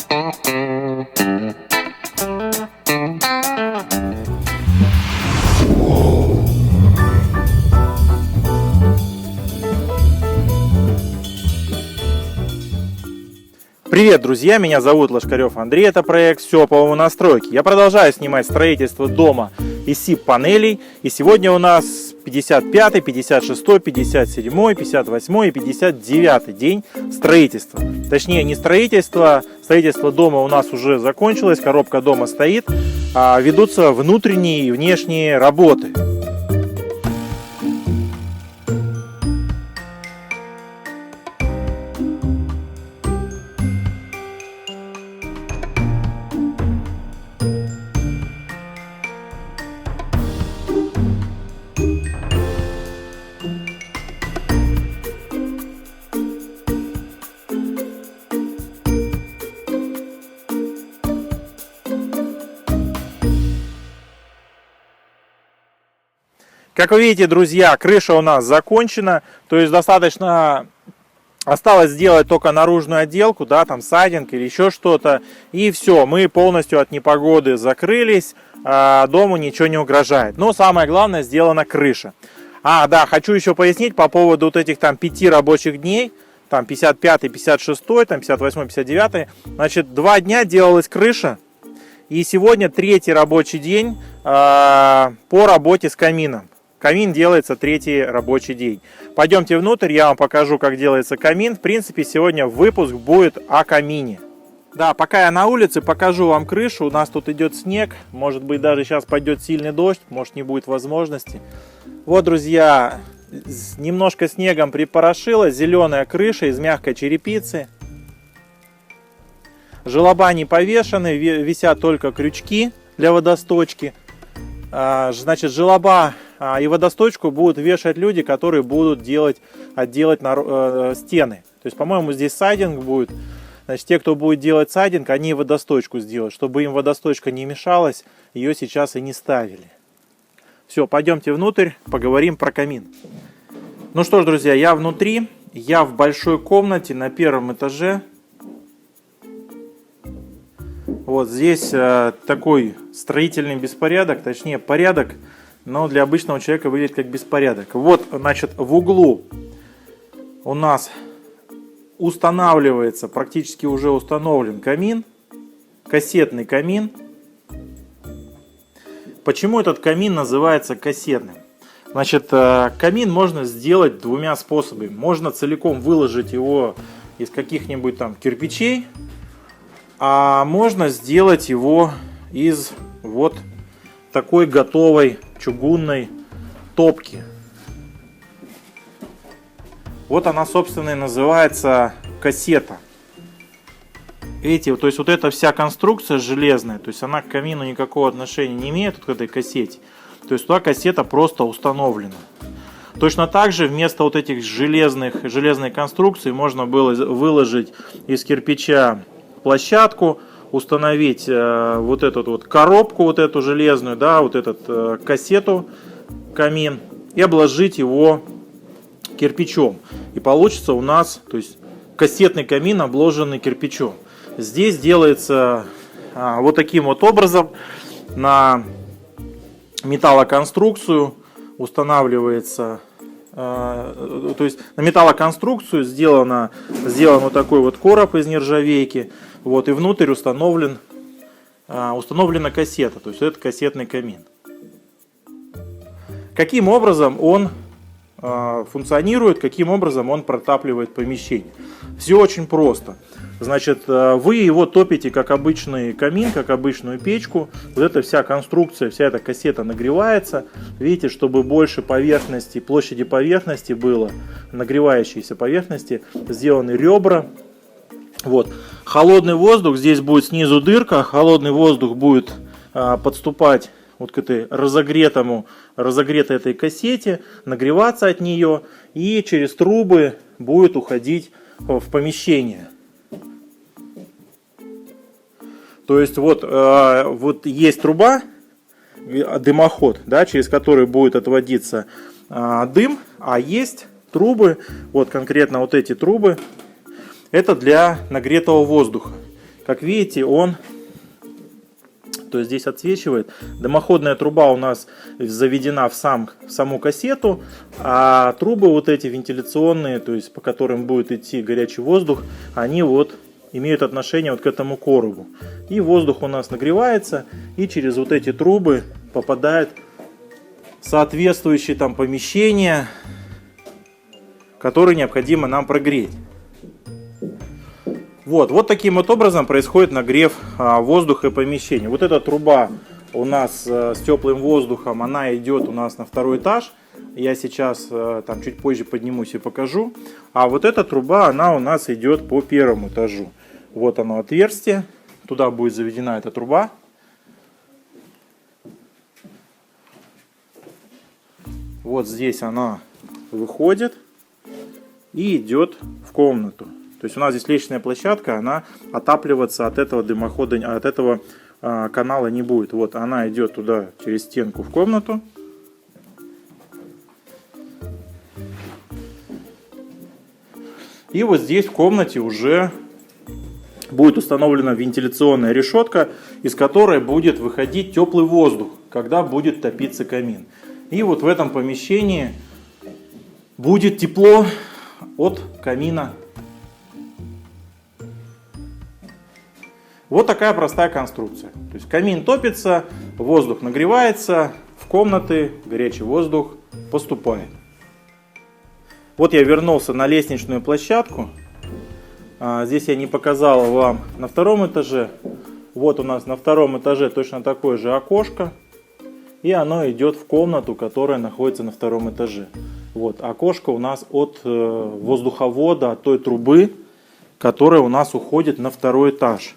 Привет, друзья! Меня зовут Лошкарев Андрей, это проект «Все по настройке». Я продолжаю снимать строительство дома из СИП-панелей. И сегодня у нас 55-й, 56-й, 57-й, 58-й и 59-й день строительства. Точнее, не строительство, строительство дома у нас уже закончилось, коробка дома стоит, а ведутся внутренние и внешние работы. Как вы видите, друзья, крыша у нас закончена, то есть достаточно осталось сделать только наружную отделку, да, там сайдинг или еще что-то, и все, мы полностью от непогоды закрылись, дому ничего не угрожает. Но самое главное, сделана крыша. Да, хочу еще пояснить по поводу вот этих там 5 рабочих дней, там 55-й, 56-й, там 58-й, 59-й, значит, 2 дня делалась крыша, и сегодня 3-й рабочий день по работе с камином. Камин делается 3-й рабочий день. Пойдемте внутрь, я вам покажу, как делается камин. В принципе, сегодня выпуск будет о камине. Да, пока я на улице, покажу вам крышу. У нас тут идет снег. Может быть, даже сейчас пойдет сильный дождь. Может, не будет возможности. Вот, друзья, немножко снегом припорошило. Зеленая крыша из мягкой черепицы. Желоба не повешены, висят только крючки для водосточки. Значит, желоба и водосточку будут вешать люди, которые будут отделать стены. То есть, по-моему, здесь сайдинг будет. Значит, те, кто будет делать сайдинг, они водосточку сделают. Чтобы им водосточка не мешалась, ее сейчас и не ставили. Все, пойдемте внутрь, поговорим про камин. Ну что ж, друзья, я внутри. Я в большой комнате на 1-м этаже. Вот здесь такой строительный беспорядок, точнее порядок, но для обычного человека выглядит как беспорядок. Вот, значит, в углу у нас устанавливается, практически уже установлен камин, кассетный камин. Почему этот камин называется кассетным? Значит, камин можно сделать 2 способами. Можно целиком выложить его из каких-нибудь там кирпичей, а можно сделать его из вот такой готовой чугунной топки. Вот она, собственно, и называется кассета. Видите, то есть вот эта вся конструкция железная, то есть она к камину никакого отношения не имеет, к этой кассете. То есть туда кассета просто установлена. Точно так же вместо вот этих железной конструкции можно было выложить из кирпича площадку, установить вот эту вот коробку, вот эту железную, да, вот этот кассету, камин, и обложить его кирпичом. И получится у нас, то есть, кассетный камин, обложенный кирпичом. Здесь делается вот таким вот образом. На металлоконструкцию устанавливается, то есть на металлоконструкцию сделан вот такой вот короб из нержавейки. Вот, и внутрь установлена кассета, то есть это кассетный камин. Каким образом он функционирует, каким образом он протапливает помещение? Все очень просто. Значит, вы его топите как обычный камин, как обычную печку. Вот эта вся конструкция, вся эта кассета нагревается. Видите, чтобы больше поверхности, площади поверхности было, нагревающейся поверхности, сделаны ребра. Вот. Холодный воздух, здесь будет снизу дырка, холодный воздух будет подступать вот к этой разогретой этой кассете, нагреваться от нее и через трубы будет уходить в помещение. То есть вот есть труба, дымоход, да, через который будет отводиться дым, а есть трубы, вот конкретно вот эти трубы, это для нагретого воздуха. как видите, он, то есть здесь отсвечивает. Дымоходная труба у нас заведена в саму кассету, а трубы вот эти вентиляционные, то есть по которым будет идти горячий воздух, они вот имеют отношение вот к этому коробу. И воздух у нас нагревается и через вот эти трубы попадает в соответствующие там помещения, которые необходимо нам прогреть. Вот таким вот образом происходит нагрев воздуха и помещения. Вот эта труба у нас с теплым воздухом, она идет у нас на второй этаж. Я сейчас там чуть позже поднимусь и покажу. А вот эта труба, она у нас идет по первому этажу. Вот оно отверстие, туда будет заведена эта труба. Вот здесь она выходит и идет в комнату. То есть у нас здесь лестничная площадка, она отапливаться от этого дымохода, от этого канала не будет. Вот она идет туда через стенку в комнату. И вот здесь в комнате уже будет установлена вентиляционная решетка, из которой будет выходить теплый воздух, когда будет топиться камин. И вот в этом помещении будет тепло от камина. Вот такая простая конструкция. То есть камин топится, воздух нагревается, в комнаты горячий воздух поступает. Вот я вернулся на лестничную площадку. Здесь я не показал вам на втором этаже. Вот у нас на втором этаже точно такое же окошко. И оно идет в комнату, которая находится на втором этаже. Вот окошко у нас от воздуховода, от той трубы, которая у нас уходит на второй этаж.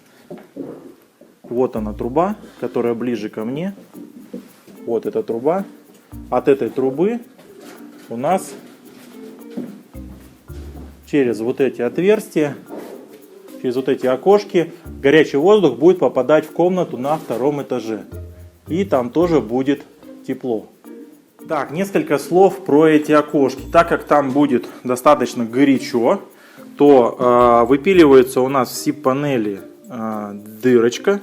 Вот она труба, которая ближе ко мне. Вот эта труба. От этой трубы у нас через вот эти отверстия, через вот эти окошки горячий воздух будет попадать в комнату на втором этаже. И там тоже будет тепло. Так, несколько слов про эти окошки. Так как там будет достаточно горячо, то выпиливается у нас в СИП-панели дырочка,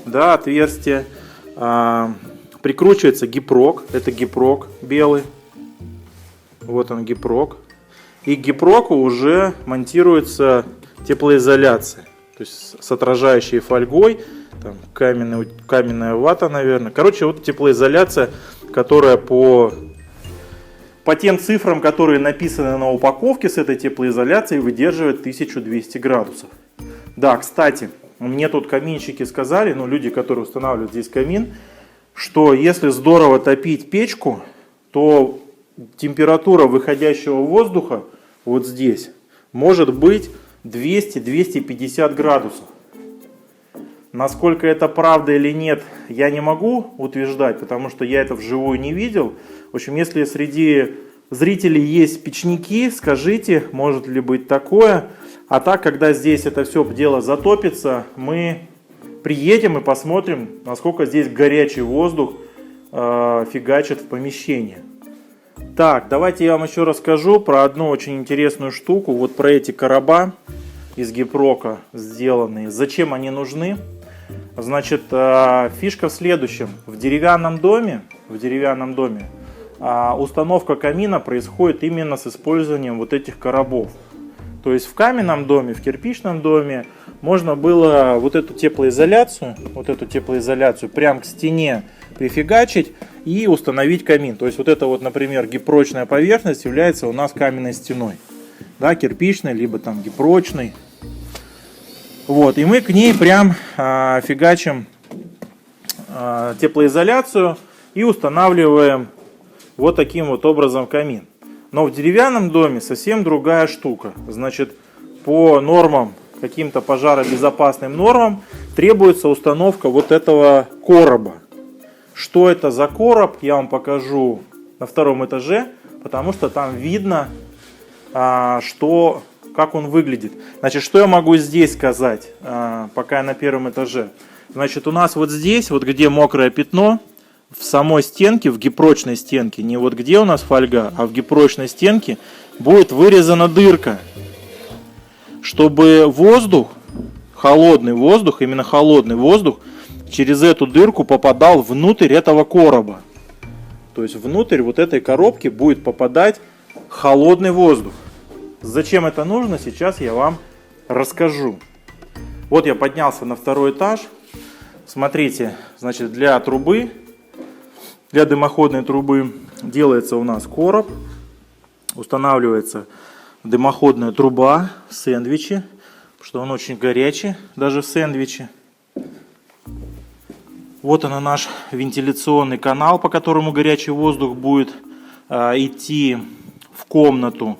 да, отверстие, прикручивается гипрок, это гипрок белый, вот он гипрок, и к гипроку уже монтируется теплоизоляция, то есть с отражающей фольгой, там каменная вата, наверное, короче, вот теплоизоляция, которая по тем цифрам, которые написаны на упаковке с этой теплоизоляцией, выдерживает 1200 градусов. Да, кстати, мне тут каминщики сказали, ну люди, которые устанавливают здесь камин, что если здорово топить печку, то температура выходящего воздуха вот здесь может быть 200-250 градусов. Насколько это правда или нет, я не могу утверждать, потому что я это вживую не видел. В общем, если среди зрителей есть печники, скажите, может ли быть такое. А так, когда здесь это все дело затопится, мы приедем и посмотрим, насколько здесь горячий воздух фигачит в помещение. Так, давайте я вам еще расскажу про одну очень интересную штуку. Вот про эти короба из гипрока сделанные. Зачем они нужны? Значит, фишка в следующем. В деревянном доме установка камина происходит именно с использованием вот этих коробов. То есть в каменном доме, в кирпичном доме можно было вот эту теплоизоляцию прям к стене прифигачить и установить камин. То есть вот это вот, например, гипрочная поверхность является у нас каменной стеной. Да, кирпичной, либо там гипрочной. Вот, и мы к ней прям фигачим теплоизоляцию и устанавливаем вот таким вот образом камин. Но в деревянном доме совсем другая штука. Значит, по нормам, каким-то пожаробезопасным нормам, требуется установка вот этого короба. Что это за короб, я вам покажу на втором этаже, потому что там видно, как он выглядит. Значит, что я могу здесь сказать, пока я на первом этаже. Значит, у нас вот здесь, вот где мокрое пятно, в самой стенке, в гипрочной стенке, не вот где у нас фольга, а в гипрочной стенке будет вырезана дырка, чтобы воздух холодный воздух, именно холодный воздух, через эту дырку попадал внутрь этого короба. То есть внутрь вот этой коробки будет попадать холодный воздух. Зачем это нужно, сейчас я вам расскажу. Вот я поднялся на второй этаж. Смотрите, значит, для трубы, для дымоходной трубы делается у нас короб. Устанавливается дымоходная труба в сэндвиче, потому что он очень горячий, даже в сэндвиче. Вот он наш вентиляционный канал, по которому горячий воздух будет идти в комнату,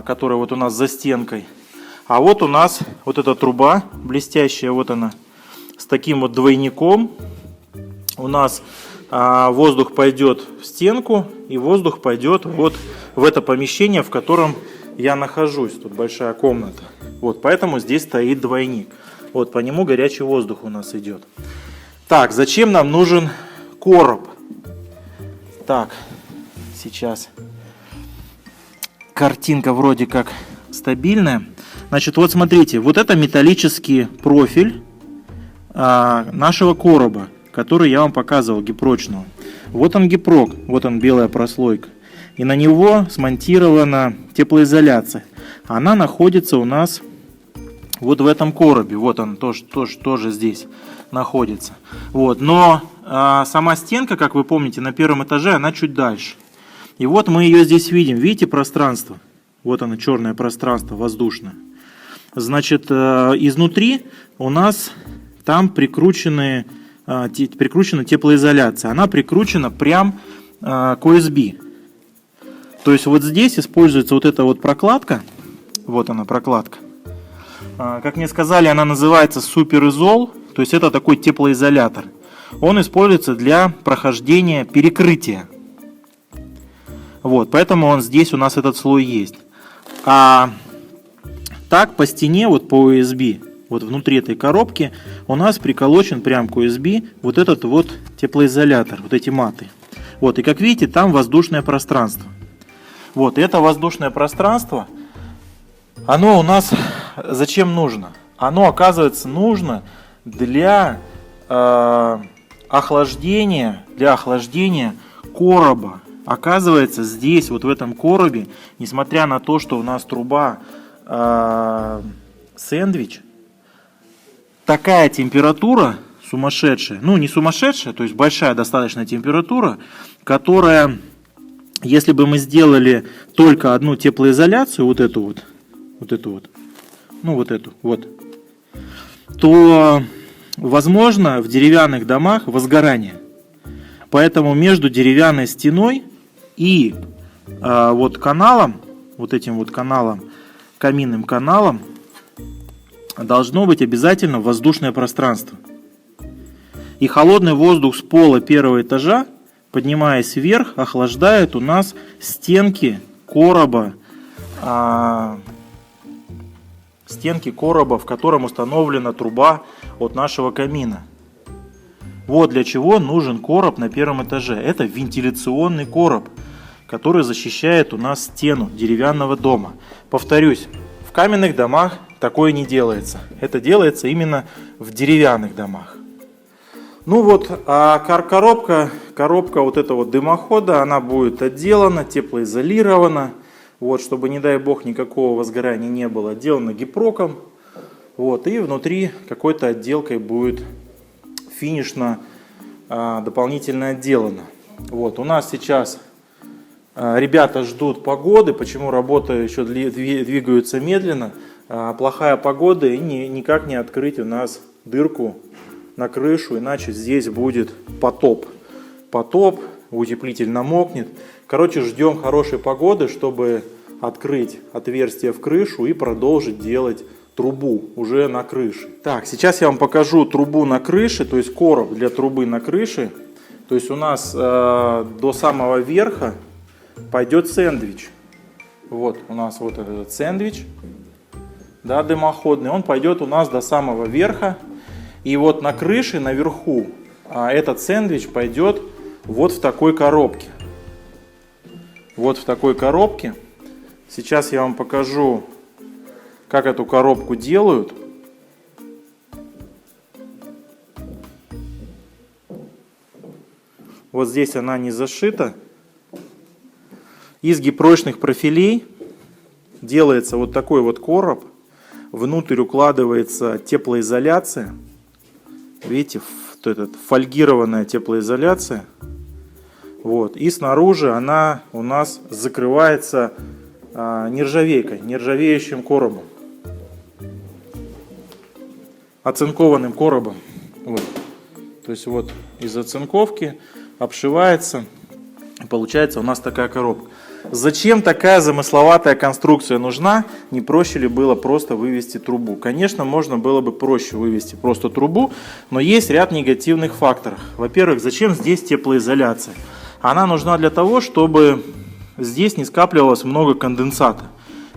которая вот у нас за стенкой. А вот у нас вот эта труба блестящая, вот она, с таким вот двойником. У нас воздух пойдет в стенку, и воздух пойдет вот в это помещение, в котором я нахожусь. Тут большая комната. Вот, поэтому здесь стоит двойник. Вот по нему горячий воздух у нас идет. Так, зачем нам нужен короб? Так, сейчас картинка вроде как стабильная. Значит, вот смотрите, вот это металлический профиль нашего короба, который я вам показывал, гипрочного. Вот он гипрок, вот он белая прослойка. И на него смонтирована теплоизоляция. Она находится у нас вот в этом коробе. Вот он тоже здесь находится. Вот. Но сама стенка, как вы помните, на первом этаже, она чуть дальше. И вот мы ее здесь видим. Видите пространство? Вот оно, черное пространство, воздушное. Значит, изнутри у нас там прикручена теплоизоляция. Она прикручена прям к USB. То есть вот здесь используется вот эта вот прокладка. Вот она, прокладка. Как мне сказали, она называется суперизол. То есть это такой теплоизолятор. Он используется для прохождения перекрытия. Вот, поэтому он здесь у нас этот слой есть. А так по стене, вот по USB, вот внутри этой коробки у нас приколочен прям к USB вот этот вот теплоизолятор, вот эти маты. Вот, и как видите, там воздушное пространство. Вот, и это воздушное пространство, оно у нас зачем нужно? Оно, оказывается, нужно для охлаждения короба. Оказывается, здесь, вот в этом коробе, несмотря на то, что у нас труба сэндвич, такая температура сумасшедшая, ну не сумасшедшая, то есть большая достаточно температура, которая, если бы мы сделали только одну теплоизоляцию, вот эту, то возможно в деревянных домах возгорание. Поэтому между деревянной стеной и вот каналом, вот этим вот каналом, каминным каналом, должно быть обязательно воздушное пространство. И холодный воздух с пола первого этажа, поднимаясь вверх, охлаждает у нас стенки короба, в котором установлена труба от нашего камина. Вот для чего нужен короб на первом этаже. Это вентиляционный короб, который защищает у нас стену деревянного дома. Повторюсь, в каменных домах такое не делается. Это делается именно в деревянных домах. Ну вот, а коробка вот этого дымохода, она будет отделана, теплоизолирована. Вот, чтобы, не дай бог, никакого возгорания не было, отделана гипроком. Вот, и внутри какой-то отделкой будет финишно дополнительно отделано. Вот, у нас сейчас ребята ждут погоды. Почему работы еще двигаются медленно? Плохая погода, и никак не открыть у нас дырку на крышу, иначе здесь будет потоп. Утеплитель намокнет. Короче, ждем хорошей погоды, чтобы открыть отверстие в крышу и продолжить делать трубу уже на крыше. Так, сейчас я вам покажу трубу на крыше, то есть короб для трубы на крыше. То есть у нас до самого верха пойдет сэндвич. Вот у нас вот этот сэндвич, да, дымоходный, он пойдет у нас до самого верха. И вот на крыше, наверху, этот сэндвич пойдет вот в такой коробке. Вот в такой коробке. Сейчас я вам покажу, как эту коробку делают. Вот здесь она не зашита. Из гипрочных профилей делается вот такой вот короб. Внутрь укладывается теплоизоляция. Видите, фольгированная теплоизоляция. Вот. И снаружи она у нас закрывается нержавейкой, нержавеющим коробом. Оцинкованным коробом. Вот. То есть вот из оцинковки обшивается. Получается у нас такая коробка. Зачем такая замысловатая конструкция нужна? Не проще ли было просто вывести трубу? Конечно, можно было бы проще вывести просто трубу, но есть ряд негативных факторов. Во-первых, зачем здесь теплоизоляция? Она нужна для того, чтобы здесь не скапливалось много конденсата.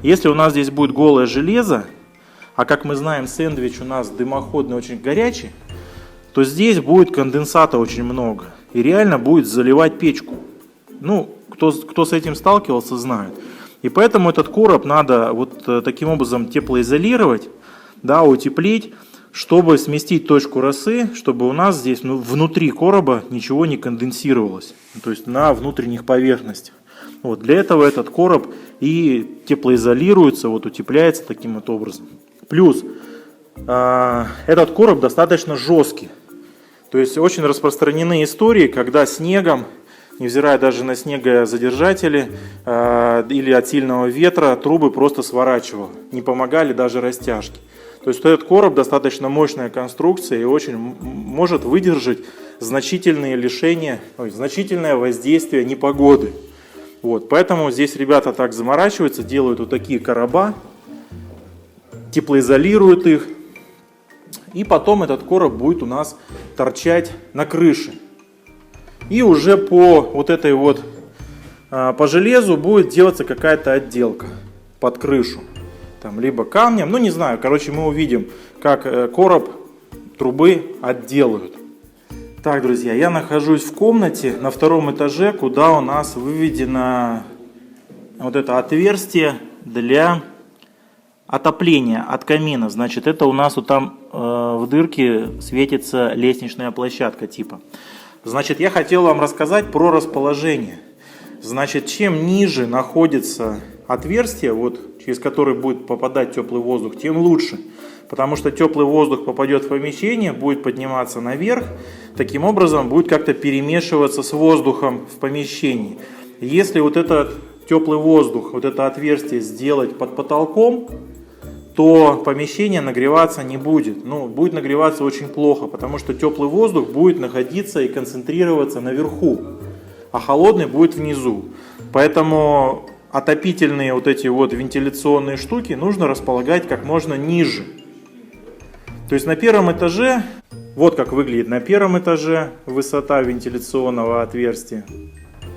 Если у нас здесь будет голое железо, а как мы знаем, сэндвич у нас дымоходный, очень горячий, то здесь будет конденсата очень много. И реально будет заливать печку. Ну, кто с этим сталкивался, знает. И поэтому этот короб надо вот таким образом теплоизолировать, да, утеплить, чтобы сместить точку росы, чтобы у нас здесь внутри короба ничего не конденсировалось. То есть на внутренних поверхностях. Вот, для этого этот короб и теплоизолируется, вот, утепляется таким вот образом. Плюс этот короб достаточно жесткий. То есть очень распространены истории, когда снегом, невзирая даже на снегозадержатели или от сильного ветра, трубы просто сворачивало. Не помогали даже растяжки. То есть этот короб достаточно мощная конструкция и очень может выдержать значительное воздействие непогоды. Вот, поэтому здесь ребята так заморачиваются, делают вот такие короба, теплоизолируют их. И потом этот короб будет у нас торчать на крыше. И уже по вот этой вот, по железу будет делаться какая-то отделка под крышу. Там либо камнем, ну не знаю, короче мы увидим, как короб трубы отделают. Так, друзья, я нахожусь в комнате на втором этаже, куда у нас выведено вот это отверстие для отопления от камина. Значит, это у нас вот там в дырке светится лестничная площадка типа. Значит, я хотел вам рассказать про расположение. Значит, чем ниже находится отверстие, вот, через которое будет попадать теплый воздух, тем лучше. Потому что теплый воздух попадет в помещение, будет подниматься наверх, таким образом будет как-то перемешиваться с воздухом в помещении. Если вот этот теплый воздух, вот это отверстие сделать под потолком, то помещение нагреваться не будет. Ну, будет нагреваться очень плохо, потому что теплый воздух будет находиться и концентрироваться наверху, а холодный будет внизу. Поэтому отопительные вот эти вот вентиляционные штуки нужно располагать как можно ниже. То есть на первом этаже, вот как выглядит на первом этаже высота вентиляционного отверстия.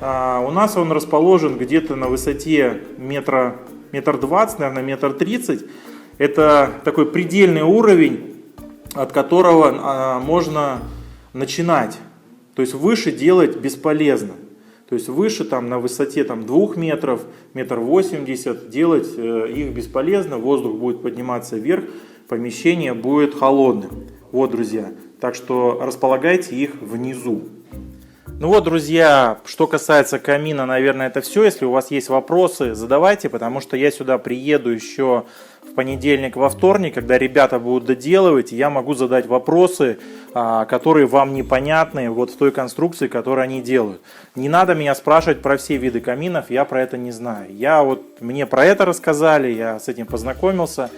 У нас он расположен где-то на высоте метр 20, наверное, метр 30. Это такой предельный уровень, от которого можно начинать. То есть выше делать бесполезно. То есть выше там, на высоте там, 2 метров, 1,80 м делать их бесполезно. Воздух будет подниматься вверх, помещение будет холодным. Вот, друзья. Так что располагайте их внизу. Ну вот, друзья, что касается камина, наверное, это все. Если у вас есть вопросы, задавайте, потому что я сюда приеду еще в понедельник, во вторник, когда ребята будут доделывать, и я могу задать вопросы, которые вам непонятны вот в той конструкции, которую они делают. Не надо меня спрашивать про все виды каминов, я про это не знаю. Мне про это рассказали, я с этим познакомился.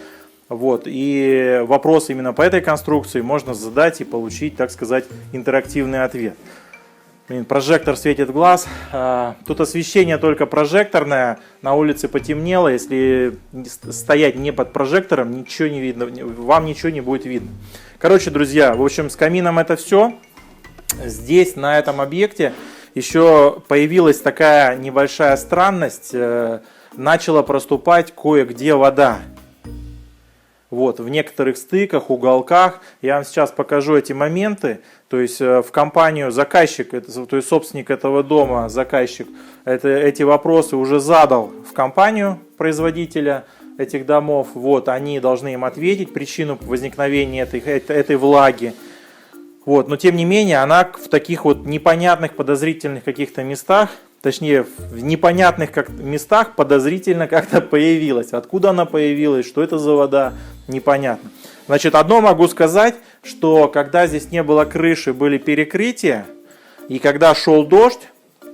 Вот, и вопрос именно по этой конструкции можно задать и получить, так сказать, интерактивный ответ. Прожектор светит в глаз. Тут освещение только прожекторное. На улице потемнело. Если стоять не под прожектором, ничего не видно. Вам ничего не будет видно. Короче, друзья, в общем, с камином это все. Здесь, на этом объекте, еще появилась такая небольшая странность. Начала проступать кое-где вода. Вот, в некоторых стыках, уголках. Я вам сейчас покажу эти моменты. То есть в компанию заказчик, то есть собственник этого дома, заказчик, эти вопросы уже задал в компанию производителя этих домов. Вот, они должны им ответить причину возникновения этой влаги. Вот, но тем не менее, она в таких вот непонятных, подозрительных каких-то местах, точнее, в непонятных местах подозрительно как-то появилась. Откуда она появилась, что это за вода, непонятно. Значит, одно могу сказать, что когда здесь не было крыши, были перекрытия, и когда шел дождь,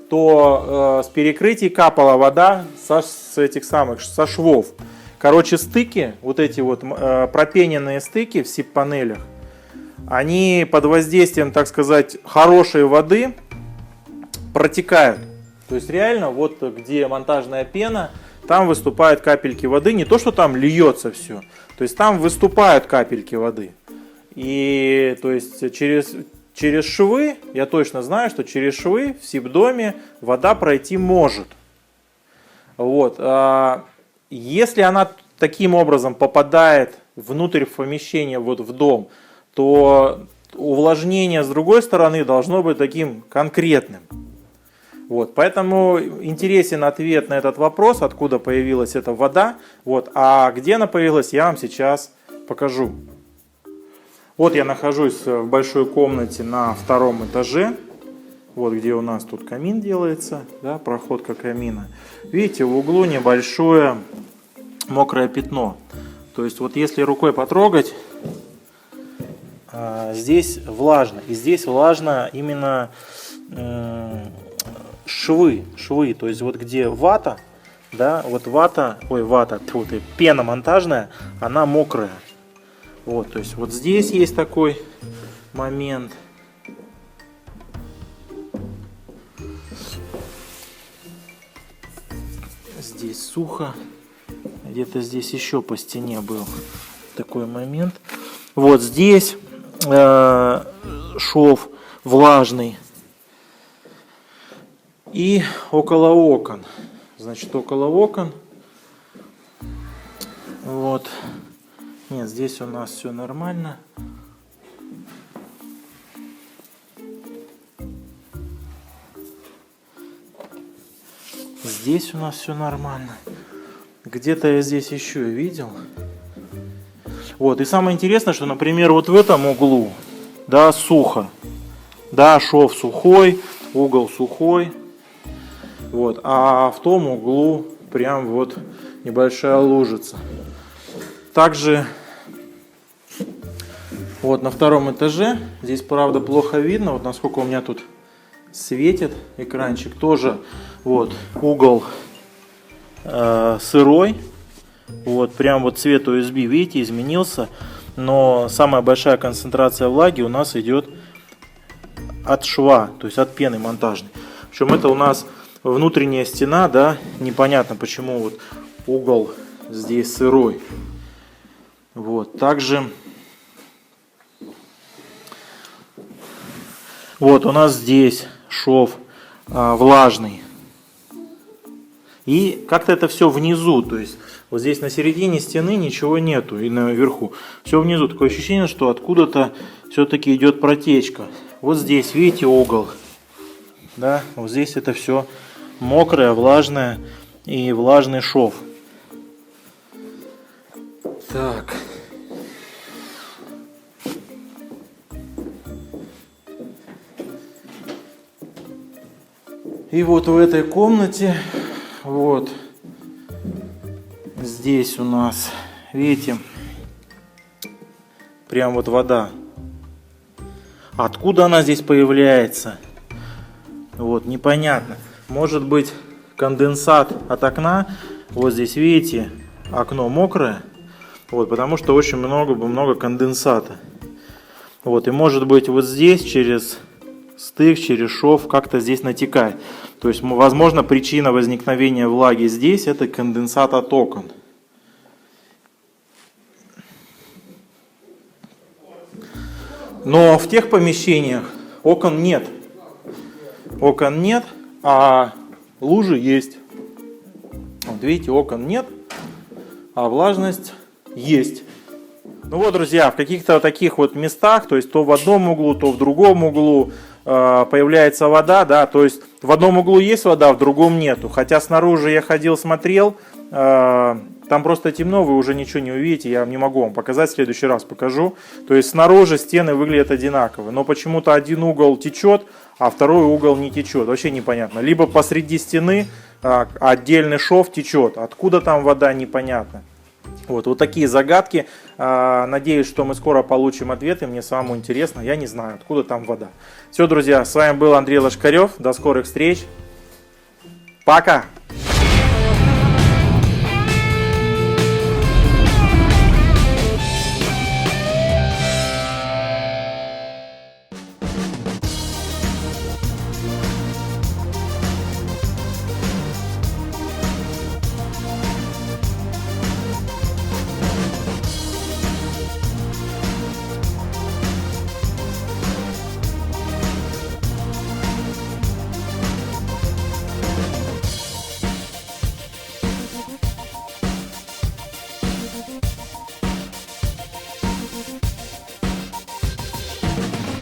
то с перекрытий капала вода со швов. Короче, стыки, вот эти вот пропененные стыки в СИП-панелях, они под воздействием, так сказать, хорошей воды протекают. То есть реально, вот где монтажная пена, там выступают капельки воды. Не то, что там льется все. То есть там выступают капельки воды. И то есть через швы, я точно знаю, что через швы в СИП-доме вода пройти может. Вот. Если она таким образом попадает внутрь помещения, вот в дом, то увлажнение с другой стороны должно быть таким конкретным. Вот, поэтому интересен ответ на этот вопрос, откуда появилась эта вода. Вот, а где она появилась, я вам сейчас покажу. Вот я нахожусь в большой комнате на 2-м этаже. Вот где у нас тут камин делается, да, проходка камина. Видите, в углу небольшое мокрое пятно. То есть вот если рукой потрогать, здесь влажно. И здесь влажно именно швы. То есть вот где вата, да, вот пена монтажная, она мокрая. Вот, то есть вот здесь есть такой момент. Здесь сухо. Где-то здесь еще по стене был такой момент. Вот здесь шов влажный. И около окон. Значит, около окон. Вот. Нет, здесь у нас все нормально. Здесь у нас все нормально. Где-то я здесь еще видел. Вот, и самое интересное, что, например, вот в этом углу, да, сухо. Да, шов сухой, угол сухой. Вот, а в том углу прям вот небольшая лужица. Также вот на 2-м этаже, здесь, правда, плохо видно, вот насколько у меня тут светит экранчик, тоже вот угол сырой, вот прям вот цвет USB, видите, изменился, но самая большая концентрация влаги у нас идет от шва, то есть от пены монтажной. Причем это у нас внутренняя стена, да, непонятно почему вот угол здесь сырой. Вот, также вот у нас здесь шов влажный. И как-то это все внизу, то есть вот здесь на середине стены ничего нету и наверху. Все внизу, такое ощущение, что откуда-то все-таки идет протечка. Вот здесь, видите, угол. Да, вот здесь это все мокрое, влажное и влажный шов. Так. И вот в этой комнате, вот здесь у нас, видите, прям вот вода. Откуда она здесь появляется? Вот, непонятно. Может быть, конденсат от окна. Вот здесь, видите, окно мокрое. Вот, потому что очень много конденсата. Вот, и может быть вот здесь через стык, через шов как-то здесь натекает. То есть, возможно, причина возникновения влаги здесь это конденсат от окон. Но в тех помещениях окон нет. Окон нет, а лужи есть. Вот видите, окон нет, а влажность есть. Ну вот, друзья, в каких-то таких вот местах, то есть то в одном углу, то в другом углу появляется вода, да, то есть в одном углу есть вода, в другом нету. Хотя снаружи я ходил, смотрел, там просто темно, вы уже ничего не увидите, я не могу вам показать, в следующий раз покажу. То есть снаружи стены выглядят одинаково, но почему-то один угол течет, а второй угол не течет, вообще непонятно. Либо посреди стены отдельный шов течет, откуда там вода, непонятно. Вот такие загадки. Надеюсь, что мы скоро получим ответы. Мне самому интересно. Я не знаю, откуда там вода. Все, друзья, с вами был Андрей Лошкарев. До скорых встреч. Пока!